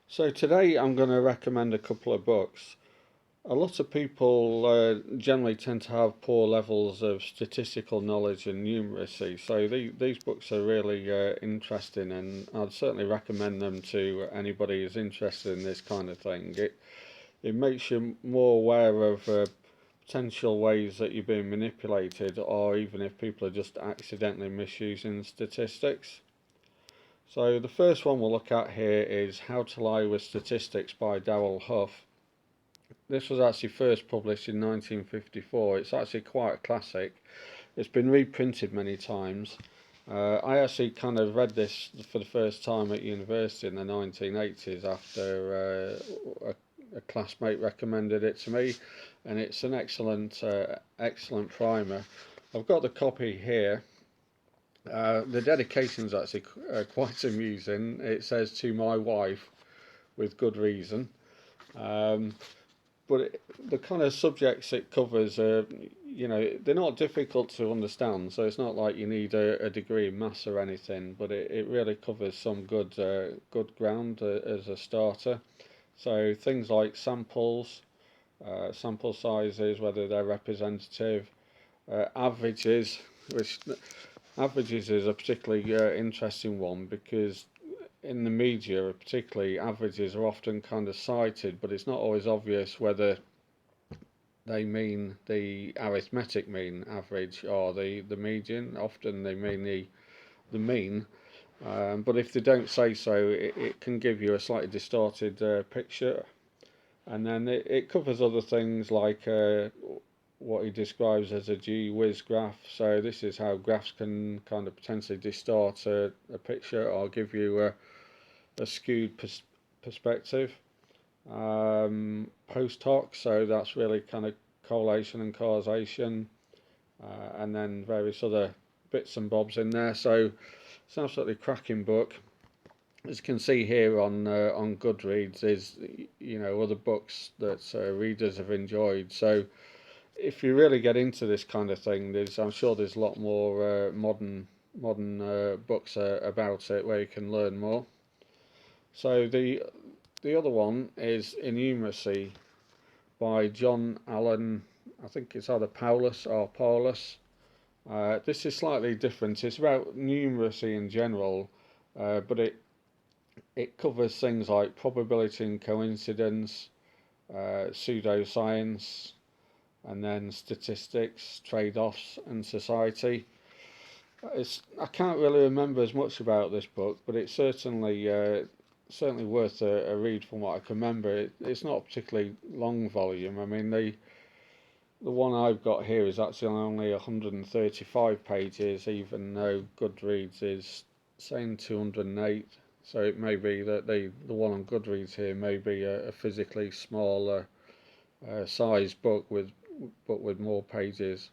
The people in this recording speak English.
So today I'm going to recommend a couple of books. A lot of people generally tend to have poor levels of statistical knowledge and numeracy, so these books are really interesting, and I'd certainly recommend them to anybody who's interested in this kind of thing. It makes you more aware of potential ways that you're being manipulated, or even if people are just accidentally misusing statistics. So the first one we'll look at here is How to Lie with Statistics by Darrell Huff. This was actually first published in 1954. It's actually quite a classic. It's been reprinted many times. I actually kind of read this for the first time at university in the 1980s after a classmate recommended it to me, and it's an excellent primer. I've got the copy here. The dedication is actually quite amusing. It says to my wife, with good reason. Um, but the kind of subjects it covers are, they're not difficult to understand. So it's not like you need a degree in maths or anything. But it really covers some good ground as a starter. So things like samples, sample sizes, whether they're representative, averages, which averages is a particularly interesting one because in the media, particularly, averages are often kind of cited, but it's not always obvious whether they mean the arithmetic mean average or the median. Often they mean the mean, but if they don't say so, it can give you a slightly distorted picture. And then it covers other things like what he describes as a gee whiz graph. So this is how graphs can kind of potentially distort a picture or give you a skewed perspective. Post hoc, so that's really kind of correlation and causation, and then various other bits and bobs in there. So it's an absolutely cracking book. As you can see here on Goodreads, is other books that readers have enjoyed. So if you really get into this kind of thing, I'm sure there's a lot more modern books about it where you can learn more. So the other one is Innumeracy by John Allen. I think it's either Paulus or Paulus. This is slightly different. It's about numeracy in general, but it covers things like probability and coincidence, pseudoscience, and then statistics, trade-offs, and society. I can't really remember as much about this book, but it's certainly worth a read from what I can remember. It's not a particularly long volume. I mean, the one I've got here is actually only 135 pages, even though Goodreads is saying 208. So it may be that the one on Goodreads here may be a physically smaller size book with more pages.